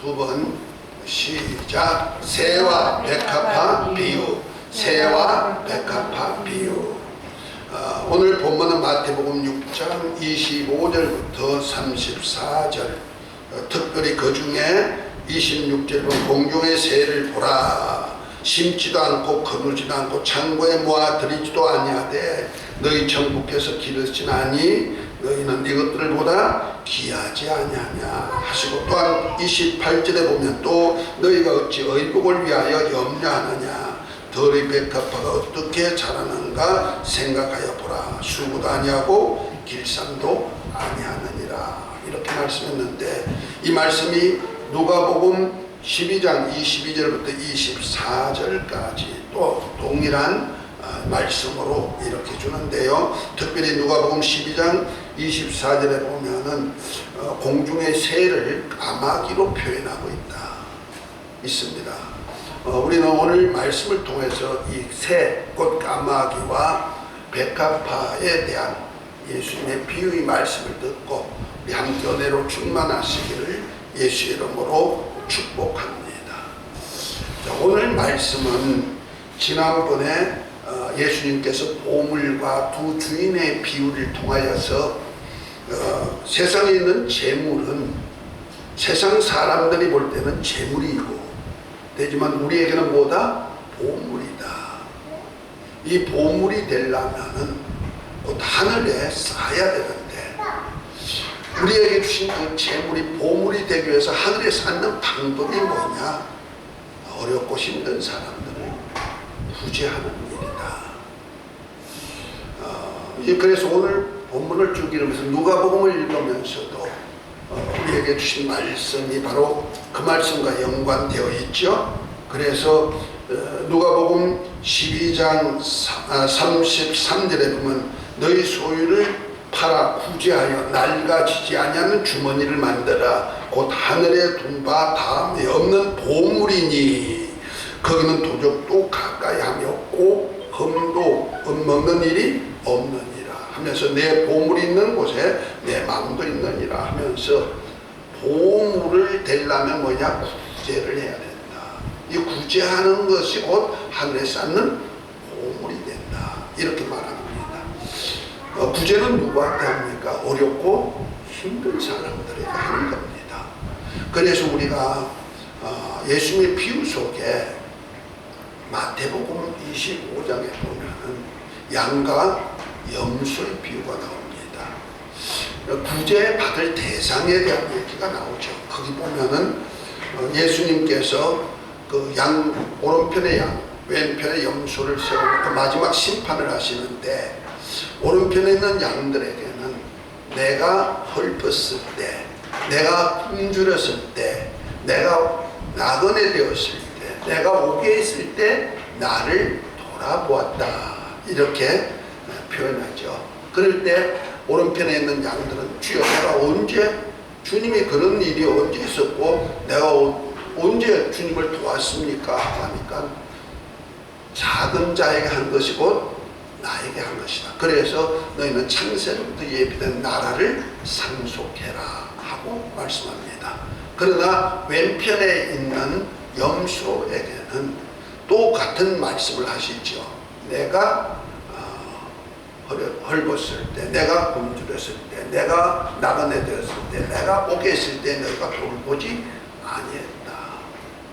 두 번 시작. 새와 백합화 비유. 새와 백합화 비유. 오늘 본문은 마태복음 6장 25절부터 34절. 특별히 그 중에 26절은 공중의 새를 보라. 심지도 않고 거두지도 않고 창고에 모아 들이지도 아니하되 너희 천부께서 기르시나니 너희는 이것들을 보다 귀하지 아니하냐 하시고, 또한 28절에 보면 또 너희가 어찌 의복을 위하여 염려하느냐. 덜의 백합화가 어떻게 자라는가 생각하여 보라. 수고도 아니하고 길쌈도 아니하느니라. 이렇게 말씀했는데, 이 말씀이 누가복음 12장 22절부터 24절까지 또 동일한 말씀으로 이렇게 주는데요. 특별히 누가복음 12장 24절에 보면은 공중의 새를 까마귀로 표현하고 있습니다. 우리는 오늘 말씀을 통해서 이 새, 곧 까마귀와 백합화에 대한 예수님의 비유의 말씀을 듣고 우리 함께 은혜로 충만하시기를 예수의 이름으로 축복합니다. 자, 오늘 말씀은 지난번에 예수님께서 보물과 두 주인의 비유를 통하여서 세상에 있는 재물은 세상 사람들이 볼 때는 재물이고 되지만 우리에게는 뭐다? 보물이다. 이 보물이 되려면은 곧 하늘에 쌓아야 되는데, 우리에게 주신 그 재물이 보물이 되기 위해서 하늘에 쌓는 방법이 뭐냐? 어렵고 힘든 사람들을 구제하는 일이다. 그래서 오늘 본문을 쭉 읽으면서 누가복음을 읽으면서도 우리에게 주신 말씀이 바로 그 말씀과 연관되어 있죠. 그래서 누가복음 12장 33절에 보면 너희 소유를 팔아 구제하여 낡아지지 아니하는 주머니를 만들어 곧 하늘에 둔 바 다음에 없는 보물이니 거기는 도적도 가까이 함이 없고 검도 얻먹는 일이 없느니라 하면서 내 보물이 있는 곳에 내 마음도 있느니라 하면서 보물을 되려면 뭐냐? 구제를 해야 된다. 이 구제하는 것이 곧 하늘에 쌓는 보물이 된다. 이렇게 말합니다. 구제는 누구한테 합니까? 어렵고 힘든 사람들에게 하는 겁니다. 그래서 우리가 예수님의 비유 속에 마태복음 25장에 보면은 양과 염소의 비유가 나옵니다. 구제받을 대상에 대한 얘기가 나오죠. 거기 보면은 예수님께서 그 양, 오른편의 양, 왼편의 염소를 세우고 마지막 심판을 하시는데, 오른편에 있는 양들에게는 내가 헐벗을 때, 내가 굶주렸을 때, 내가 나그네 되었을 때, 내가 오게 있을 때 나를 돌아보았다. 이렇게 표현하죠. 그럴 때 오른편에 있는 양들은 주여 내가 언제 주님이 그런 일이 언제 있었고 내가 언제 주님을 도왔습니까? 하니까 작은 자에게 한 것이 곧 나에게 한 것이다. 그래서 너희는 창세로부터 예비된 나라를 상속해라 하고 말씀합니다. 그러나 왼편에 있는 염소에게는 또 같은 말씀을 하시죠. 내가 헐벗을 때, 내가 굶주렸을 때, 내가 나그네 되었을 때, 내가 오게 했을 때 너희가 돌보지 아니했다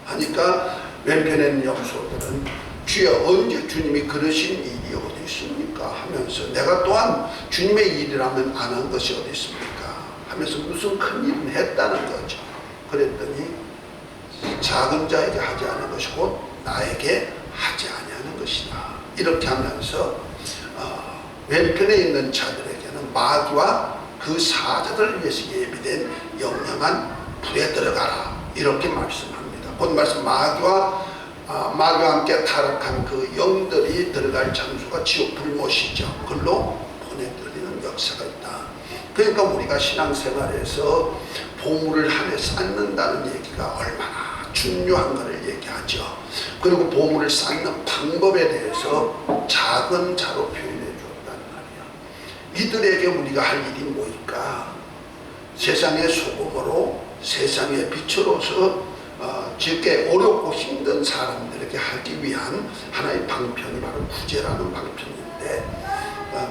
하니까 왼편에 있는 염소들은 주여 언제 주님이 그러신 일이 어디 있습니까? 하면서 내가 또한 주님의 일이라면 안 한 것이 어디 있습니까? 하면서 무슨 큰 일은 했다는 거죠. 그랬더니 작은 자에게 하지 않은 것이 곧 나에게 하지 아니하는 것이다. 이렇게 하면서 왼편에 있는 자들에게는 마귀와 그 사자들을 위해서 예비된 영영한 불에 들어가라. 이렇게 말씀합니다. 곧 말씀 마귀와 함께 타락한 그 영들이 들어갈 장소가 지옥 불못이죠. 그걸로 보내드리는 역사가 있다. 그러니까 우리가 신앙생활에서 보물을 하늘에 쌓는다는 얘기가 얼마나 중요한가를 얘기하죠. 그리고 보물을 쌓는 방법에 대해서 작은 자로 표현해 주었단 말이야. 이들에게 우리가 할 일이 뭐일까? 세상의 소금으로 세상의 빛으로서 쉽게 어렵고 힘든 사람들에게 하기 위한 하나의 방편이 바로 구제라는 방편인데,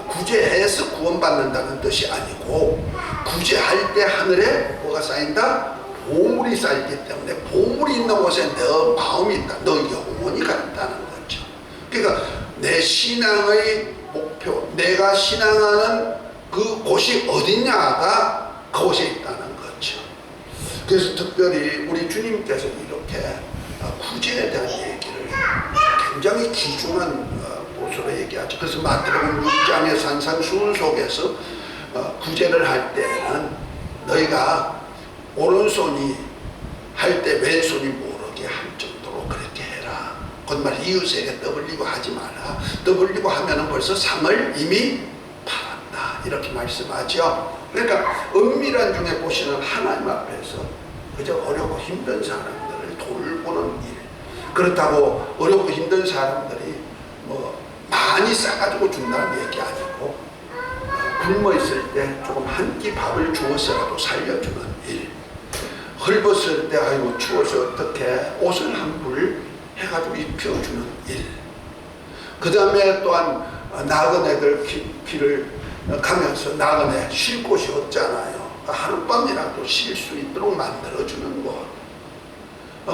구제해서 구원받는다는 뜻이 아니고, 구제할 때 하늘에 뭐가 쌓인다? 보물이 쌓이기 때문에, 보물이 있는 곳에 너 마음이 있다, 너 영혼이 간다는 거죠. 그러니까 내 신앙의 목표, 내가 신앙하는 그 곳이 어디냐가 그곳에 있다는 거죠. 그래서 특별히 우리 주님께서 이렇게 구제에 대한 얘기를 굉장히 귀중한 곳으로 얘기하죠. 그래서 마태복음 6장의 산상수훈 속에서 구제를 할 때는 너희가 오른손이 할 때 왼손이 모르게 할 정도로 그렇게 해라. 곧말 이웃에게 떠벌리고 하지 마라. 떠벌리고 하면은 벌써 상을 이미 받았다, 이렇게 말씀하죠. 그러니까 은밀한 중에 보시는 하나님 앞에서 그저 어렵고 힘든 사람들을 돌보는 일, 그렇다고 어렵고 힘든 사람들이 뭐 많이 싸가지고 준다는 얘기 아니고, 굶어 있을 때 조금 한 끼 밥을 주어서라도 살려주는 일, 헐벗을 때 아이고 추워서 어떻게 옷을 한 벌 해가지고 입혀주는 일, 그 다음에 또한 나그네들 길을 가면서 나그네 쉴 곳이 없잖아요. 하룻밤이라도 쉴 수 있도록 만들어주는 것.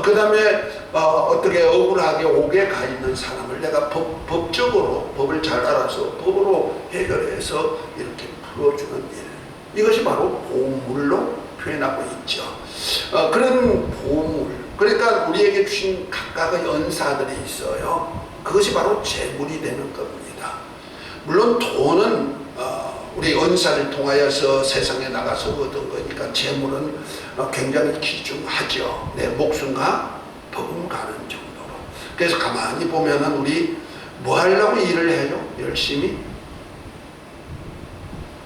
그 다음에 어떻게 억울하게 옥에 가 있는 사람을 내가 법적으로 법을 잘 알아서 법으로 해결해서 이렇게 풀어주는 일, 이것이 바로 보물로 표현하고 있죠. 그런 보물, 그러니까 우리에게 주신 각각의 은사들이 있어요. 그것이 바로 재물이 되는 겁니다. 물론 돈은 우리 은사를 통하여서 세상에 나가서 얻은 거니까 재물은 굉장히 귀중하죠. 내 목숨과 버금가는 정도로. 그래서 가만히 보면은 우리 뭐 하려고 일을 해요? 열심히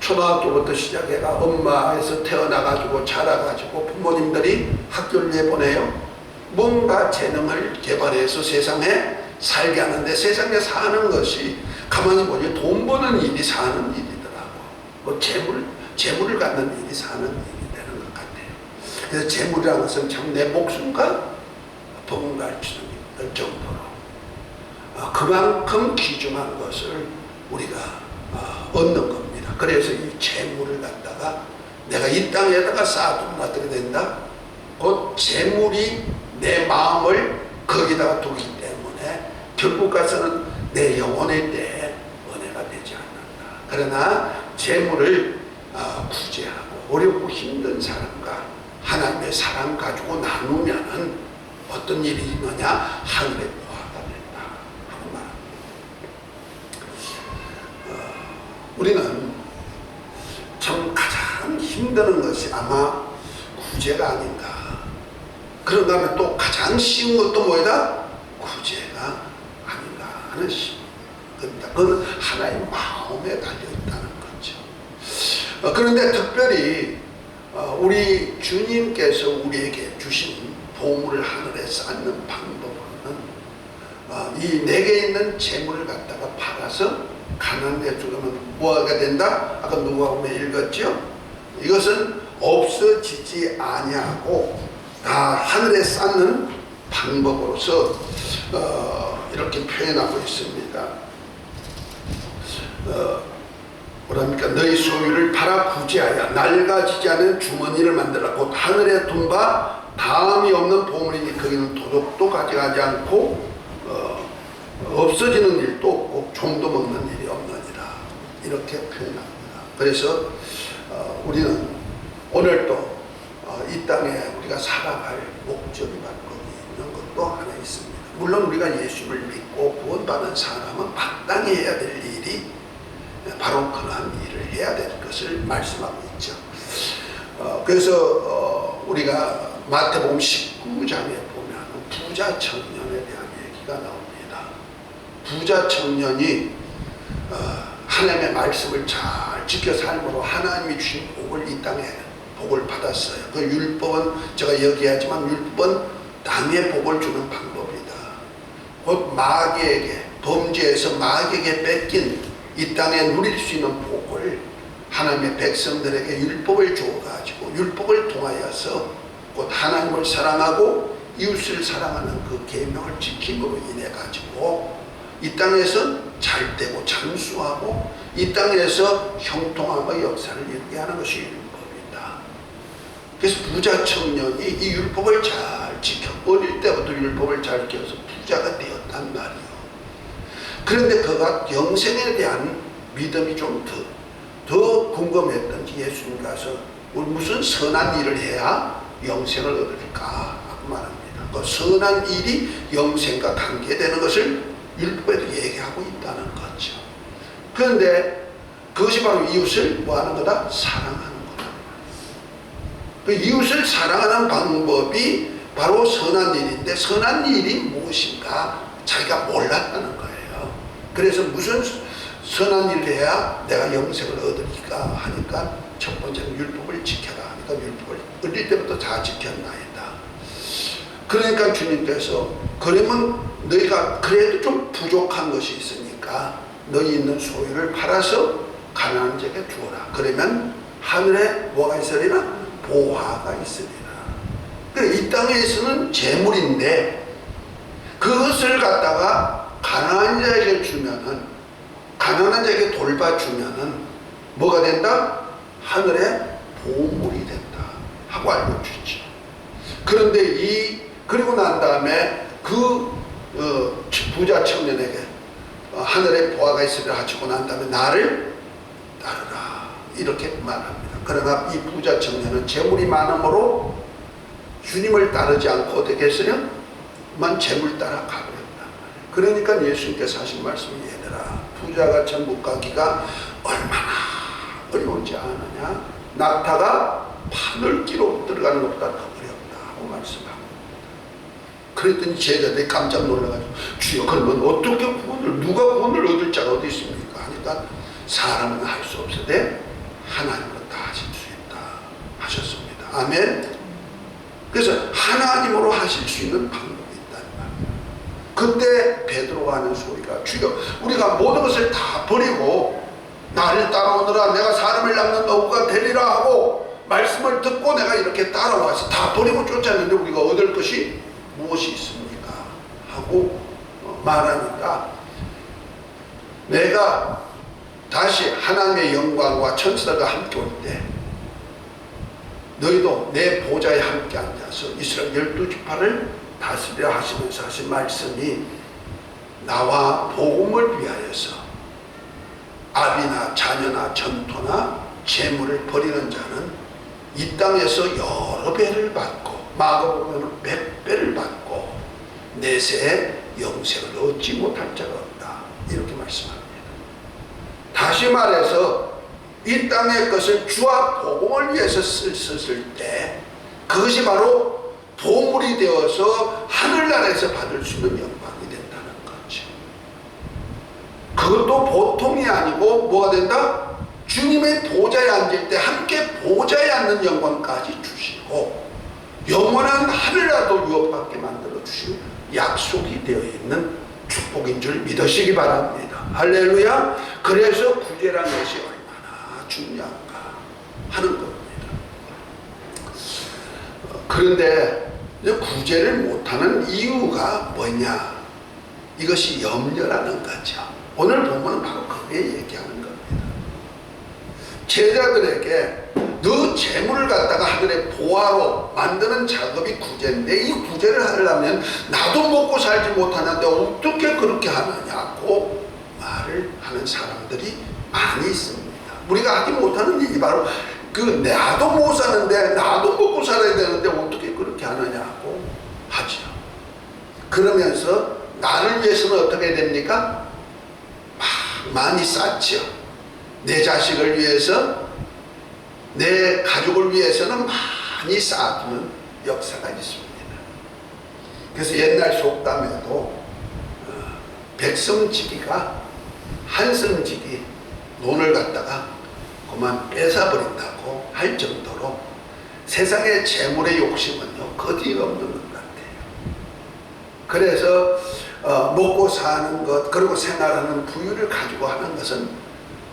초등학교부터 시작해가 엄마에서 태어나가지고 자라가지고 부모님들이 학교를 내보내요. 뭔가 재능을 개발해서 세상에 살게 하는데, 세상에 사는 것이 가만히 보니 돈 버는 일이 사는 일이더라고. 뭐 재물을 갖는 일이 사는 일이 되는 것 같아요. 그래서 재물이라는 것은 참 내 목숨과 버금갈 정도로 그만큼 귀중한 것을 우리가 얻는 겁니다. 그래서 이 재물을 갖다가 내가 이 땅에다가 쌓아두면 어떻게 된다? 곧 재물이 내 마음을 거기다가 두기 때문에 결국 가서는 내 영혼의 때에 은혜가 되지 않는다. 그러나 재물을 구제하고 어렵고 힘든 사람과 하나님의 사랑 가지고 나누면은 어떤 일이 있느냐? 하늘의 보화가 된다 하는 말입니다. 우리는 참 가장 힘드는 것이 아마 구제가 아닌가. 그런가 하면 또 가장 쉬운 것도 뭐다? 구제가 아닌가 하는 겁니다. 그건 하나의 마음에 달려있다는 거죠. 그런데 특별히 우리 주님께서 우리에게 주신 보물을 하늘에 쌓는 방법으로는 이 내게 있는 재물을 갖다가 팔아서 가난에 주려면 뭐가 된다? 아까 누가복음에 읽었죠? 이것은 없어지지 아니하고 다 하늘에 쌓는 방법으로서 이렇게 표현하고 있습니다. 뭐랍니까? 너희 소유를 팔아 구제하여 낡아지지 않은 주머니를 만들라. 곧 하늘에 둔 바 다음이 없는 보물이니 거기는 도둑도 가져가지 않고 없어지는 일도 없고 종도 먹는 일이 없느니라. 이렇게 표현합니다. 그래서 우리는 오늘도 이 땅에 우리가 살아갈 목적이 바로 있는 것도 하나 있습니다. 물론 우리가 예수를 믿고 구원받은 사람은 마땅히 해야 될 일이 바로 그러한 일을 해야 될 것을 말씀하고 있죠. 그래서 우리가 마태복음 19장에 보면 부자 청년에 대한 얘기가 나옵니다. 부자 청년이 하나님의 말씀을 잘 지켜 삶으로 하나님이 주신 복을 이 땅에 복을 받았어요. 그 율법은 제가 얘기하지만 율법은 남의 복을 주는 방법이다. 곧 마귀에게, 범죄에서 마귀에게 뺏긴 이 땅에 누릴 수 있는 복을 하나님의 백성들에게 율법을 주어가지고 율법을 통하여서 곧 하나님을 사랑하고 이웃을 사랑하는 그 계명을 지킴으로 인해 가지고 이 땅에서 잘되고 장수하고 이 땅에서 형통함의 역사를 이루게 하는 것이 율법이다. 그래서 부자 청년이 이 율법을 잘 지켜 어릴 때부터 율법을 잘 지켜서 부자가 되었단 말이에요. 그런데 그가 영생에 대한 믿음이 좀 더 궁금했던지 예수님 가서 무슨 선한 일을 해야 영생을 얻을까 하고 말합니다. 그 선한 일이 영생과 관계되는 것을 율법에도 얘기하고 있다는 거죠. 그런데 그것이 바로 이웃을 뭐하는 거다? 사랑하는 거다. 그 이웃을 사랑하는 방법이 바로 선한 일인데 선한 일이 무엇인가 자기가 몰랐다는 거예요. 그래서 무슨 선한 일을 해야 내가 영생을 얻으리까 하니까 첫 번째는 율법을 지켜라 하니까 율법을 어릴 때부터 다 지켰나이다. 그러니까 주님께서 그러면 너희가 그래도 좀 부족한 것이 있으니까 너희 있는 소유를 팔아서 가난한 자에게 주어라. 그러면 하늘에 뭐가 있으리라? 보화가 있으리라. 이 땅에서는 재물인데 그것을 갖다가 가난한 자에게 주면은 가난한 자에게 돌봐주면은 뭐가 된다? 하늘의 보물이 된다 하고 알려주죠. 그런데 그리고 난 다음에 그 부자 청년에게 하늘의 보화가 있으리라 하시고 난 다음에 나를 따르라 이렇게 말합니다. 그러나 이 부자 청년은 재물이 많음으로 주님을 따르지 않고 어떻게 했어요? 만 재물 따라 가버렸다. 그러니까 예수님께서 하신 말씀이 얘들아 부자가 천국 가기가 얼마나 어려운지 아느냐? 낙타가 바늘기로 들어가는 것보다 더 어렵다 하고 말씀합니다. 그랬더니 제자들이 깜짝 놀라가지고 주여 그러면 어떻게 누가 구원을 얻을 자가 어디 있습니까? 하니까 사람은 할 수 없으되 하나님은 다 하실 수 있다 하셨습니다. 아멘. 그래서 하나님으로 하실 수 있는 방법이 있다는 말이에요. 그때 베드로가 하는 소리가 주여 우리가 모든 것을 다 버리고 나를 따라오느라 내가 사람을 낚는 어부가 되리라 하고 말씀을 듣고 내가 이렇게 따라와서 다 버리고 쫓았는데 우리가 얻을 것이 무엇이 있습니까? 하고 말하니까 내가 다시 하나님의 영광과 천사들과 함께 올 때 너희도 내 보좌에 함께 앉아서 이스라엘 12지파를 다스리라 하시면서 하신 말씀이 나와 복음을 위하여서 아비나 자녀나 전토나 재물을 버리는 자는 이 땅에서 여러 배를 받고 마가복음에는 100배를 받고 내세에 영생을 얻지 못할 자가 없다 이렇게 말씀합니다. 다시 말해서 이 땅의 것을 주와 복음을 위해서 썼을 때 그것이 바로 보물이 되어서 하늘나라에서 받을 수 있는 영광이 된다는 거죠. 그것도 보통이 아니고 뭐가 된다? 주님의 보좌에 앉을 때 함께 보좌에 앉는 영광까지 주시고 영원한 하늘나라도 유업받게 만들어 주시고 약속이 되어 있는 축복인 줄 믿으시기 바랍니다. 할렐루야. 그래서 구제라는 것이 얼마나 중요한가 하는 겁니다. 그런데 구제를 못하는 이유가 뭐냐? 이것이 염려라는 거죠. 오늘 본문은 바로 그게 얘기하는 겁니다. 제자들에게 너 재물을 갖다가 하늘의 보화로 만드는 작업이 구제인데 이 구제를 하려면 나도 먹고 살지 못하는데 어떻게 그렇게 하느냐고 말을 하는 사람들이 많이 있습니다. 우리가 하지 못하는 일이 바로 나도 못 사는데 나도 먹고 살아야 되는데 어떻게 그렇게 하느냐고 하죠. 그러면서 나를 위해서는 어떻게 됩니까? 많이 쌓죠. 내 자식을 위해서 내 가족을 위해서는 많이 쌓아두는 역사가 있습니다. 그래서 옛날 속담에도 백성지기가 한성지기 논을 갖다가 그만 뺏어버린다고 할 정도로 세상의 재물의 욕심은요 거디가 없는 것 같아요. 그래서 먹고 사는 것 그리고 생활하는 부유를 가지고 하는 것은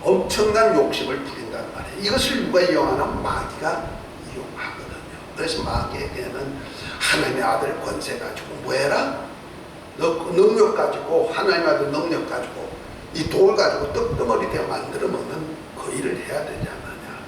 엄청난 욕심을 부린단 말이에요. 이것을 누가 이용하나? 마귀가 이용하거든요. 그래서 마귀에게는 하나님의 아들 권세 가지고 뭐해라? 너 능력 가지고 하나님의 아들 능력 가지고 이 돌 가지고 떡덩어리 되어 만들면은 그 일을 해야 되지 않느냐.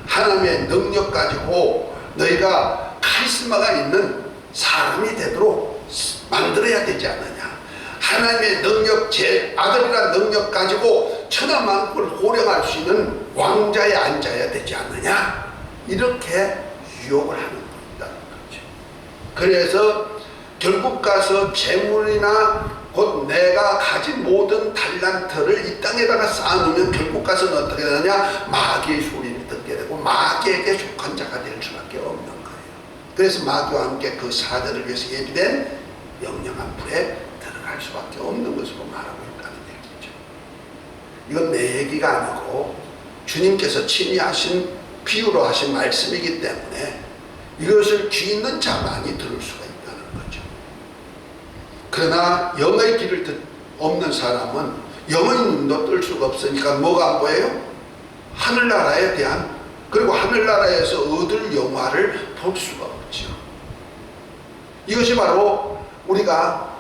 하나님의 능력 가지고 너희가 카리스마가 있는 사람이 되도록 만들어야 되지 않느냐. 하나님의 능력, 제 아들이란 능력 가지고 천하만국을 호령할 수 있는 왕자에 앉아야 되지 않느냐. 이렇게 유혹을 하는 겁니다. 그래서 결국 가서 재물이나 곧 내가 가진 모든 달란트를 이 땅에다가 쌓아놓으면 결국 가서는 어떻게 되느냐? 마귀의 소리를 듣게 되고 마귀에게 속한 자가 될 수밖에 없는 거예요. 그래서 마귀와 함께 그 사들을 위해서 예비된 영영한 불에 들어갈 수밖에 없는 것으로 말하고 있다는 얘기죠. 이건 내 얘기가 아니고 주님께서 친히 하신 비유로 하신 말씀이기 때문에 이것을 귀 있는 자만이 들을 수가 있다는 거죠. 그러나 영의 길을 없는 사람은 영의 눈도 뜰 수가 없으니까 뭐가 안 보여요? 하늘나라에 대한, 그리고 하늘나라에서 얻을 영화를 볼 수가 없죠. 이것이 바로 우리가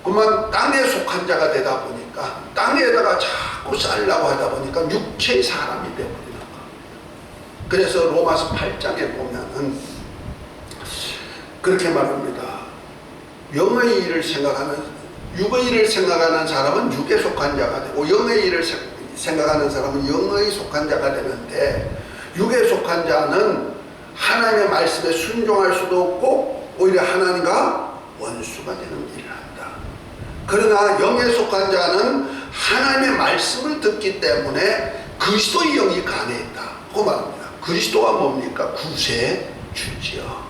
그만 땅에 속한 자가 되다 보니까 땅에다가 자꾸 살려고 하다 보니까 육체의 사람이 되어버리는 겁니다. 그래서 로마서 8장에 보면은 그렇게 말합니다. 영의 일을 생각하는, 육의 일을 생각하는 사람은 육에 속한 자가 되고 영의 일을 생각하는 사람은 영의 속한 자가 되는데, 육에 속한 자는 하나님의 말씀에 순종할 수도 없고 오히려 하나님과 원수가 되는 일을 한다. 그러나 영에 속한 자는 하나님의 말씀을 듣기 때문에 그리스도의 영이 간에 있다. 그 말입니다. 그리스도가 뭡니까? 구세주지요.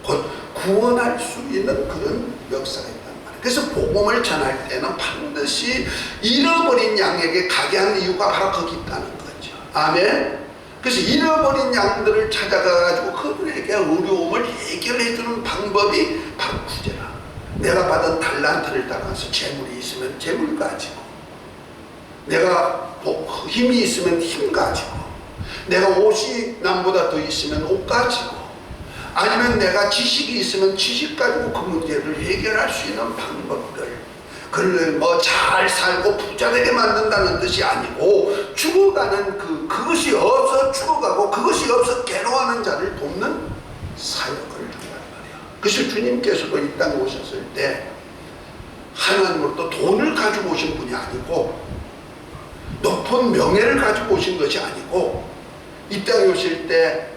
곧 구원할 수 있는 그런 역사가 있단 말이에요. 그래서 복음을 전할 때는 반드시 잃어버린 양에게 가게 하는 이유가 바로 거기 있다는 거죠. 아멘. 그래서 잃어버린 양들을 찾아가가지고 그들에게 어려움을 해결해 주는 방법이 바로 구제라. 내가 받은 달란트를 따라서 재물이 있으면 재물 가지고, 내가 힘이 있으면 힘 가지고, 내가 옷이 남보다 더 있으면 옷 가지고, 아니면 내가 지식이 있으면 지식 가지고 그 문제를 해결할 수 있는 방법들, 그를 뭐 잘 살고 부자 되게 만든다는 뜻이 아니고 죽어가는 그것이 없어 죽어가고 그것이 없어 괴로워하는 자를 돕는 사역을 한단 말이야. 그래서 주님께서도 이 땅에 오셨을 때 하나님으로부터 돈을 가지고 오신 분이 아니고 높은 명예를 가지고 오신 것이 아니고 이 땅에 오실 때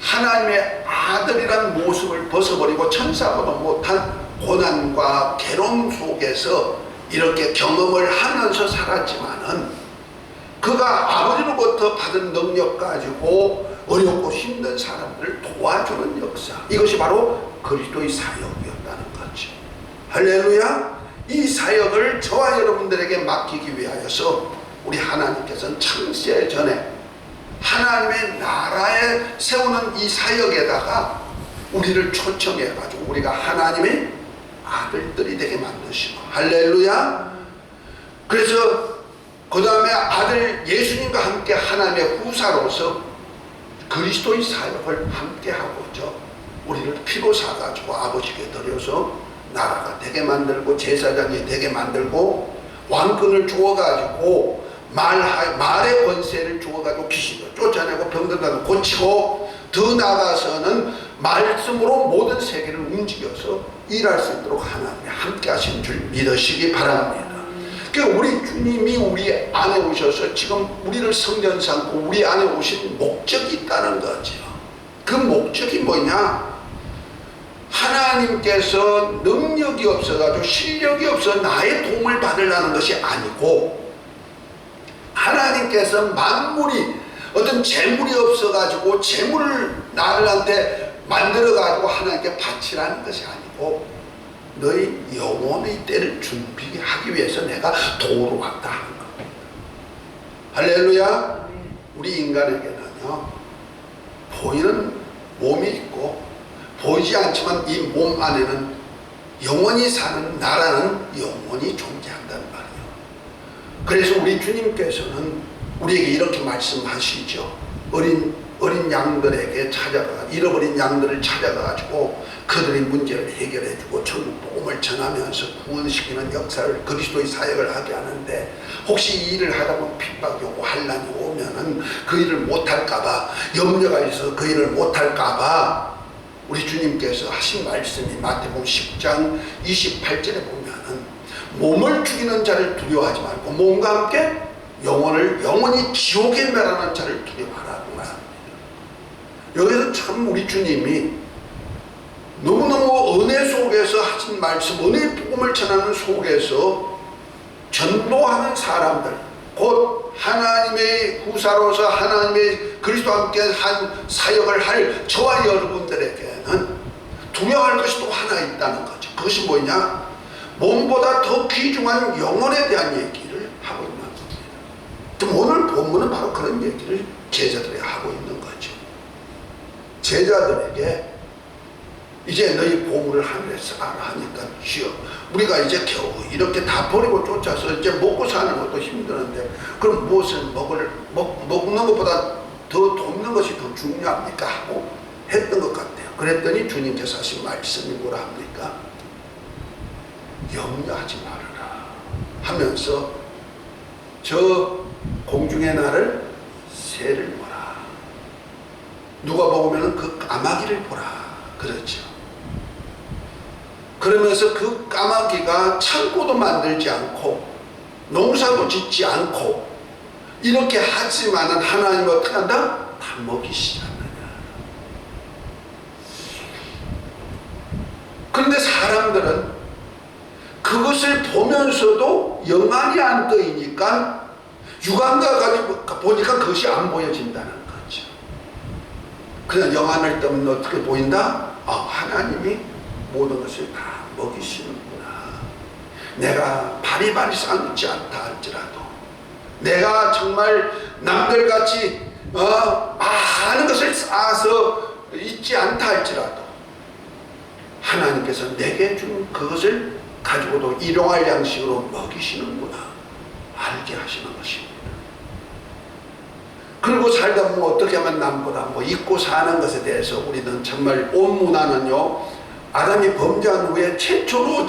하나님의 아들이란 모습을 벗어버리고 천사보다 못한 고난과 괴로움 속에서 이렇게 경험을 하면서 살았지만은 그가 아버지로부터 받은 능력 가지고 어렵고 힘든 사람들을 도와주는 역사, 이것이 바로 그리스도의 사역이었다는 거죠. 할렐루야. 이 사역을 저와 여러분들에게 맡기기 위하여서 우리 하나님께서는 창세 전에 하나님의 나라에 세우는 이 사역에다가 우리를 초청해 가지고 우리가 하나님의 아들들이 되게 만드시고, 할렐루야. 그래서 그 다음에 아들 예수님과 함께 하나님의 후사로서 그리스도의 사역을 함께 하고죠, 우리를 피로 사가지고 아버지께 드려서 나라가 되게 만들고 제사장이 되게 만들고 왕권을 주어가지고 말의 권세를 주어가지고 귀신을 쫓아내고 병들다가 고치고, 더 나아가서는 말씀으로 모든 세계를 움직여서 일할 수 있도록 하나님이 함께 하신 줄 믿으시기 바랍니다. 그러니까 우리 주님이 우리 안에 오셔서 지금 우리를 성전 삼고 우리 안에 오신 목적이 있다는 거죠. 그 목적이 뭐냐? 하나님께서 능력이 없어가지고 실력이 없어 나의 도움을 받으려는 것이 아니고, 하나님께서 만물이 어떤 재물이 없어가지고 재물을 나들한테 만들어가지고 하나님께 바치라는 것이 아니고 너희 영혼의 때를 준비하기 위해서 내가 도우러 왔다 하는 겁니다. 할렐루야. 우리 인간에게는요, 보이는 몸이 있고 보이지 않지만 이 몸 안에는 영원히 사는 나라는 영원히 존재한다는 말이에요. 그래서 우리 주님께서는 우리에게 이렇게 말씀하시죠. 어린 어린 양들에게 찾아가, 잃어버린 양들을 찾아가가지고 그들의 문제를 해결해주고 천국 복음을 전하면서 구원시키는 역사를, 그리스도의 사역을 하게 하는데, 혹시 이 일을 하다 보면 핍박이 오고 환란이 오면은 그 일을 못할까봐, 염려가 있어서 그 일을 못할까봐 우리 주님께서 하신 말씀이 마태복음 10장 28절에 보면은 몸을 죽이는 자를 두려워하지 말고 몸과 함께 영원히 지옥에 멸하는 자를 두려워하라고 말합니다. 여기서 참 우리 주님이 너무너무 은혜 속에서 하신 말씀, 은혜의 복음을 전하는 속에서 전도하는 사람들, 곧 하나님의 후사로서 하나님의 그리스도와 함께 한 사역을 할 저와 여러분들에게는 두려워할 것이 또 하나 있다는 거죠. 그것이 뭐냐? 몸보다 더 귀중한 영혼에 대한 얘기를 하고 있는 겁니다. 오늘 본문은 바로 그런 얘기를 제자들이 하고 있는 거죠. 제자들에게 이제 너희 보물을 하늘에서 알아 하니까, 주여, 우리가 이제 겨우 이렇게 다 버리고 쫓아서 이제 먹고 사는 것도 힘드는데 그럼 무엇을 먹는 것보다 더 돕는 것이 더 중요합니까? 하고 했던 것 같아요. 그랬더니 주님께서 하신 말씀이 뭐라 합니까? 염려하지 말아라 하면서 저 공중의 나를 새를 보라. 누가 보면은 그 까마귀를 보라. 그렇죠. 그러면서 그 까마귀가 창고도 만들지 않고 농사도 짓지 않고 이렇게 하지만은 하나님은 어떻게 한다? 다 먹이시지 않느냐. 그런데 사람들은 그것을 보면서도 영안이 안 떠이니까 육안과 보니까 그것이 안 보여진다는 거죠. 그냥 영안을 뜨면 어떻게 보인다? 하나님이 모든 것을 다 먹이시는구나. 내가 바리바리 쌓지 않다 할지라도, 내가 정말 남들같이 많은 것을 쌓아서 있지 않다 할지라도 하나님께서 내게 준 그것을 가지고도 일용할 양식으로 먹이시는구나 알게 하시는 것입니다. 그리고 살다 보면 어떻게 하면 남보다 입고 사는 것에 대해서 우리는 정말 온 문화는요, 아담이 범죄한 후에 최초로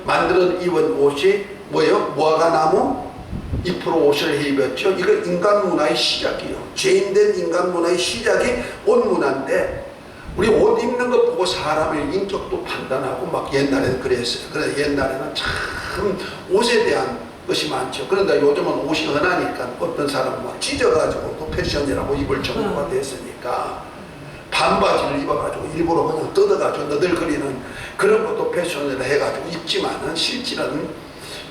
만들어 입은 옷이 뭐예요? 무화과나무 잎으로 옷을 입었죠. 이거 인간 문화의 시작이에요. 죄인된 인간 문화의 시작이 옷 문화인데, 우리 옷 입는 것 보고 사람의 인격도 판단하고 막 옛날에는 그랬어요. 그래서 옛날에는 참 옷에 대한 것이 많죠. 그런데 요즘은 옷이 흔하니까 어떤 사람은 막 찢어가지고 또 패션이라고 입을 정도가 됐으니까 반바지를 입어가지고 일부러 그냥 뜯어가지고 너덜거리는 그런 것도 패션을 해가지고 입지만은 실질은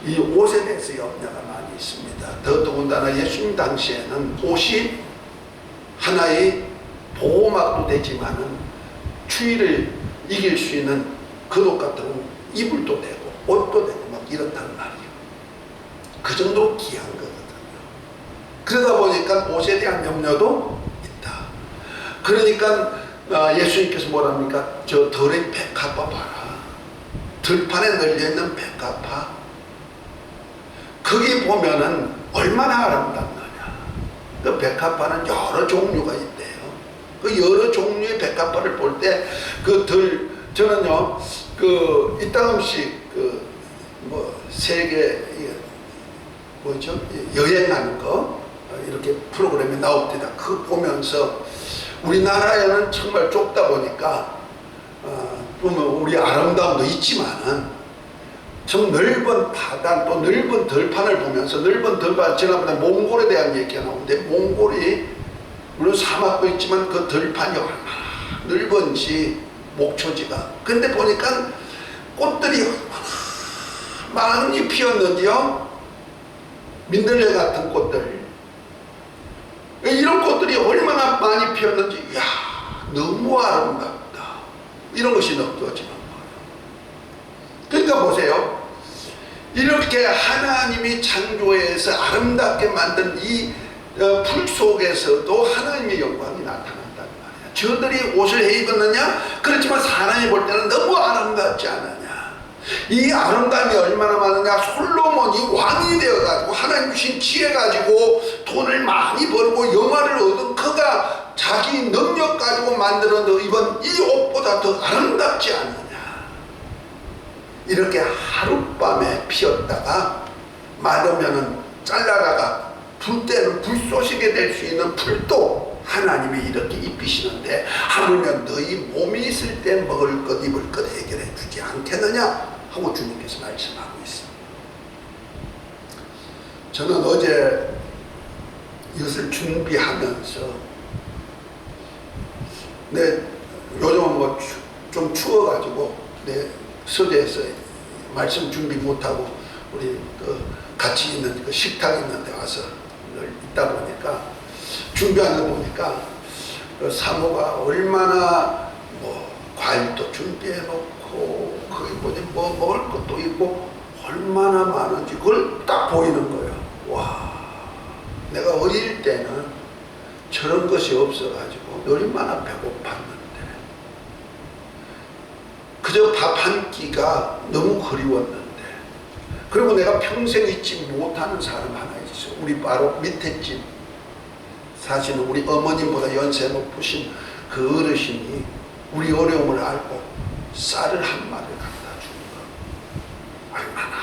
이 옷에 대해서 염려가 많이 있습니다. 더더군다나 예수님 당시에는 옷이 하나의 보호막도 되지만은 추위를 이길 수 있는 겉옷 같은 이불도 되고 옷도 되고 막 이렇단 말이에요. 그 정도로 귀한 거거든요. 그러다 보니까 옷에 대한 염려도 있다. 그러니까 예수님께서 뭐랍니까? 저 들의 백합화 봐라. 들판에 널려있는 백합화, 거기 보면은 얼마나 아름답느냐. 그 백합화는 여러 종류가 있대요. 그 여러 종류의 백합화를 볼 때 저는요, 이따금씩 세계 여행하는 거 이렇게 프로그램이 나옵니다. 그거 보면서 우리나라에는 정말 좁다 보니까 보면 우리 아름다움도 있지만은 좀 넓은 바다, 또 넓은 들판을 보면서, 넓은 들판, 지난번에 몽골에 대한 얘기가 나오는데, 몽골이 물론 사막도 있지만 그 들판이 얼마나 넓은지, 목초지가. 근데 보니까 꽃들이 얼마나 많이 피었는지요. 민들레 같은 꽃들, 이런 꽃들이 얼마나 많이 피었는지, 이야, 너무 아름답다. 이런 것이 느껴지는 거예요. 그러니까 보세요. 이렇게 하나님이 창조해서 아름답게 만든 이 풀 속에서도 하나님의 영광이 나타난단 말이야. 저들이 옷을 해 입었느냐? 그렇지만 사람이 볼 때는 너무 아름답지 않느냐? 이 아름다움이 얼마나 많으냐? 솔로몬이 왕이 되어가지고 하나님 주신 지혜 가지고 돈을 많이 벌고 영화를 얻은 그가 자기 능력 가지고 만들어 입은 이 옷보다 더 아름답지 않느냐. 이렇게 하룻밤에 피었다가 마르면은 잘라다가 불 때는 불쏘시게 될 수 있는 풀도 하나님이 이렇게 입히시는데 하물며 너희 몸이 있을 때 먹을 것 입을 것 해결해 주지 않겠느냐 하고 주님께서 말씀하고 있습니다. 저는 어제 이것을 준비하면서 요즘은 뭐 좀 추워가지고 내 서재에서 말씀 준비 못하고 우리 같이 있는 그 식탁 있는 데 와서 있다 보니까 준비하는 거 보니까 그 사모가 얼마나 뭐 과일도 준비해 놓고 거기 뭐지 뭐 먹을 것도 있고 얼마나 많은지 그걸 딱 보이는 거예요. 와, 내가 어릴 때는 저런 것이 없어가지고 얼마나 배고팠는데 그저 밥 한 끼가 너무 그리웠는데 그리고 내가 평생 잊지 못하는 사람 하나 있어. 우리 바로 밑에 집 사실은 우리 어머님보다 연세 높으신 그 어르신이 우리 어려움을 알고 쌀을 한 마리를 갖다 주는 거 얼마나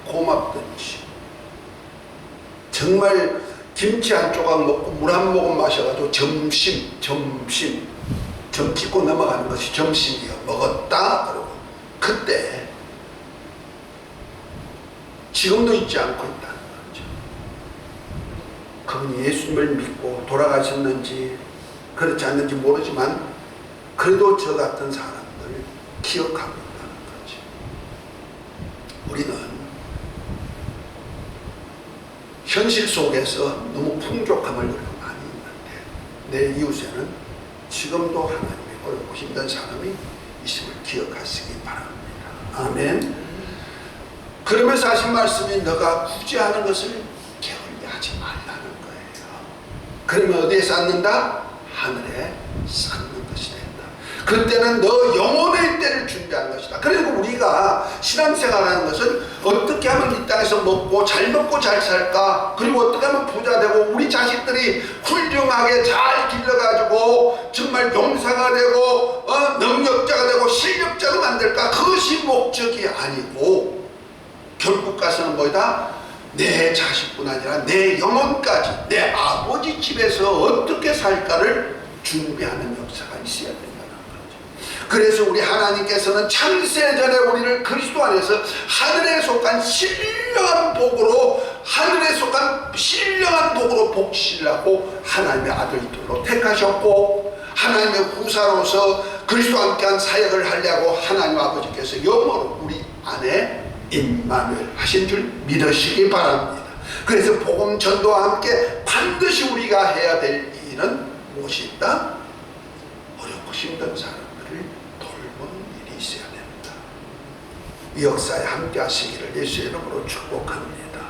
고맙던지. 정말 김치 한 조각 먹고 물 한 모금 마셔가지고 점 찍고 넘어가는 것이 점심이요. 먹었다 그러고 그때 지금도 잊지 않고 있다는 거죠. 그분이 예수님을 믿고 돌아가셨는지 그렇지 않는지 모르지만 그래도 저 같은 사람들 기억하고 있다는 거죠. 우리는 현실 속에서 너무 풍족함을 누리고 많이 있는데 내 이웃에는 지금도 하나님의 어렵고 힘든 사람이 있음을 기억하시기 바랍니다. 아멘. 그러면서 하신 말씀이 너가 굳이 하는 것을 게을리하지 말라는 거예요. 그러면 어디에 쌓는다? 하늘에 쌓는 것이 된다. 그때는 너 영혼의 때를 준비하는 것이다. 그리고 우리가 신앙생활하는 것은 어떻게 하면 이 땅에서 먹고 잘 먹고 잘 살까, 그리고 어떻게 하면 부자 되고 우리 자식들이 훌륭하게 잘 길러가지고 정말 용사가 되고 능력자가 되고 실력자가 만들까, 그것이 목적이 아니고 결국 가서는 뭐다? 내 자식뿐 아니라 내 영혼까지 내 아버지 집에서 어떻게 살까를 준비하는 역사가 있어야 된다는 거죠. 그래서 우리 하나님께서는 창세전에 우리를 그리스도 안에서 하늘에 속한 신령한 복으로, 하늘에 속한 신령한 복으로 복시라고 하나님의 아들들로 택하셨고, 하나님의 후사로서 그리스도와 함께한 사역을 하려고 하나님 아버지께서 영원히 우리 안에 임마누엘 하신 줄 믿으시기 바랍니다. 그래서 복음 전도와 함께 반드시 우리가 해야 될 일은 무엇이 있다? 어렵고 힘든 사람들을 돌보는 일이 있어야 됩니다. 이 역사에 함께 하시기를 예수의 이름으로 축복합니다.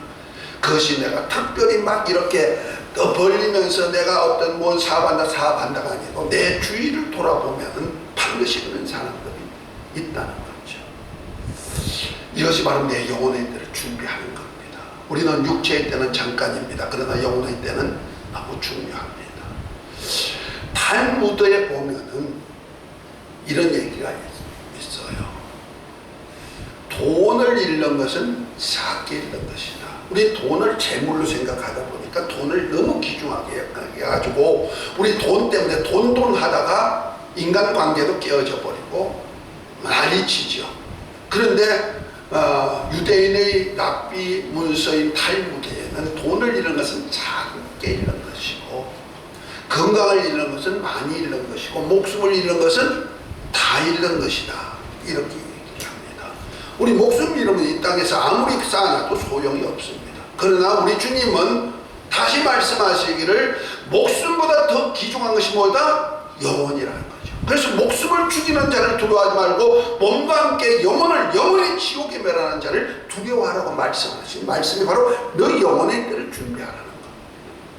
그것이 내가 특별히 막 이렇게 벌리면서 내가 어떤 뭔 사업한다가 아니고 내 주위를 돌아보면 반드시 그런 사람들이 있다는 거죠. 이것이 바로 내 영혼의 때를 준비하는 겁니다. 우리는 육체의 때는 잠깐입니다. 그러나 영혼의 때는 너무 중요합니다. 탈무드에 보면은 이런 얘기가 있어요. 돈을 잃는 것은 작게 잃는 것이다. 우리 돈을 재물로 생각하다 보니까 돈을 너무 귀중하게 해가지고 우리 돈 때문에 돈 하다가 인간관계도 깨어져 버리고 난리치죠. 그런데 유대인의 랍비 문서인 탈무드에는 돈을 잃는 것은 작게 잃는 것이고, 건강을 잃는 것은 많이 잃는 것이고, 목숨을 잃는 것은 다 잃는 것이다, 이렇게 얘기합니다. 우리 목숨 잃으면 이 땅에서 아무리 쌓아놔도 소용이 없습니다. 그러나 우리 주님은 다시 말씀하시기를 목숨보다 더 귀중한 것이 뭐다? 영혼이라는 거죠. 그래서 목숨을 죽이는 자를 두려워하지 말고 몸과 함께 영원히 지옥에 멸하는 자를 두려워하라고 말씀하신 말씀이 바로 너희 영혼의 때를 준비하라는 겁니다.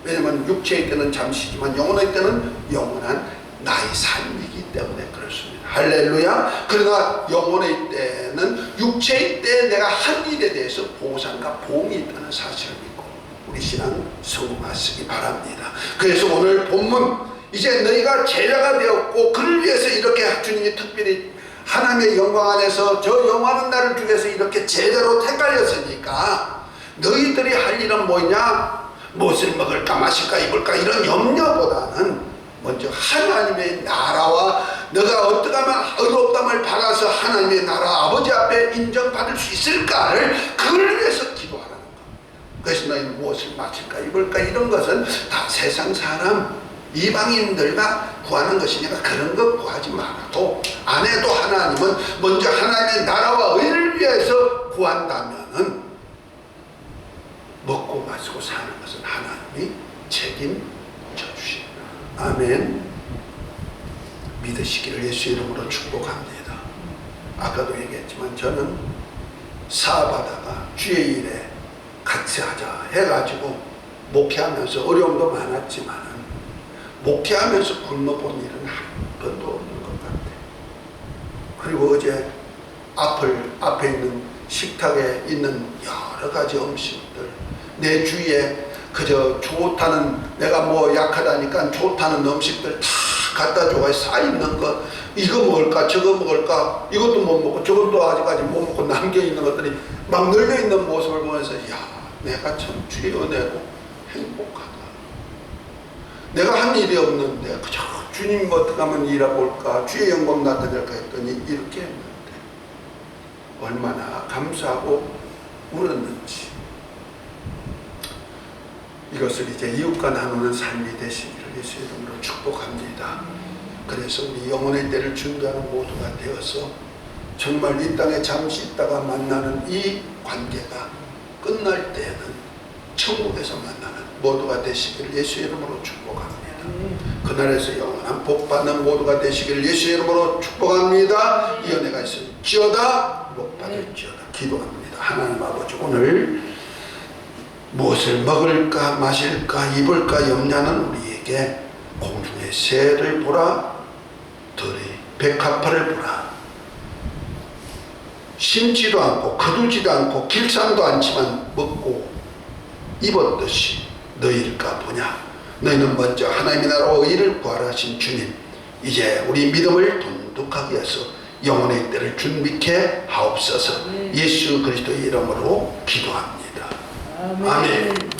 왜냐하면 육체의 때는 잠시지만 영혼의 때는 영원한 나의 삶이기 때문에 그렇습니다. 할렐루야. 그러나 영혼의 때는 육체의 때 내가 한 일에 대해서 보상과 보응이 있다는 사실을 믿고 우리 신앙 성공하시기 바랍니다. 그래서 오늘 본문 이제 너희가 제자가 되었고 그를 위해서 이렇게 주님이 특별히 하나님의 영광 안에서 저 영원한 나를 주기 위해서 이렇게 제자로 택하였으니까 너희들이 할 일은 뭐냐? 무엇을 먹을까 마실까 입을까 이런 염려보다는 먼저 하나님의 나라와 너가 어떻게 하면 의롭다함을 받아서 하나님의 나라 아버지 앞에 인정받을 수 있을까를 그걸 위해서 기도하라는 것. 그래서 너희는 무엇을 마실까 입을까 이런 것은 다 세상 사람 이방인들과 구하는 것이니까 그런 것 구하지 말아도 안 해도 하나님은 먼저 하나님의 나라와 의를 위해서 구한다면은 먹고 마시고 사는 것은 하나님이 책임져 주시리라. 아멘. 믿으시기를 예수 이름으로 축복합니다. 아까도 얘기했지만 저는 사업하다가 주의 일에 같이 하자 해가지고 목회하면서 어려움도 많았지만 목회하면서 굶어본 일은 한 번도 없는 것 같아요. 그리고 어제 앞에 있는 식탁에 있는 여러 가지 음식들 내 주위에 그저 좋다는 내가 뭐 약하다니까 좋다는 음식들 다 갖다 줘가 쌓여있는 거 이거 먹을까 저거 먹을까 이것도 못 먹고 저것도 아직까지 못 먹고 남겨있는 것들이 막 널려있는 모습을 보면서 야 내가 참 주의 은혜로 행복하다. 내가 한 일이 없는데 그저 주님 어떻게 하면 일하고 올까 주의 영광 나타낼까 했더니 이렇게 했는데 얼마나 감사하고 울었는지 이것을 이제 이웃과 나누는 삶이 되시기를 예수 이름으로 축복합니다. 그래서 우리 영혼의 때를 준비하는 모두가 되어서 정말 이 땅에 잠시 있다가 만나는 이 관계가 끝날 때에는 천국에서 만나는 모두가 되시기를 예수 이름으로 축복합니다. 그날에서 영원한 복 받는 모두가 되시기를 예수 이름으로 축복합니다. 이 은혜가 있을지어다 복 받을지어다 기도합니다. 하나님 아버지 오늘 무엇을 먹을까 마실까 입을까 염려하는 우리에게 공중의 새를 보라 들의 백합화를 보라 심지도 않고 거두지도 않고 길상도 않지만 먹고 입었듯이 너희일까 보냐. 너희는 먼저 하나님의 나라와 의를 구하라 하신 주님 이제 우리 믿음을 돈독하게 해서 영혼의 때를 준비케 하옵소서. 예수 그리스도의 이름으로 기도합니다. 아멘.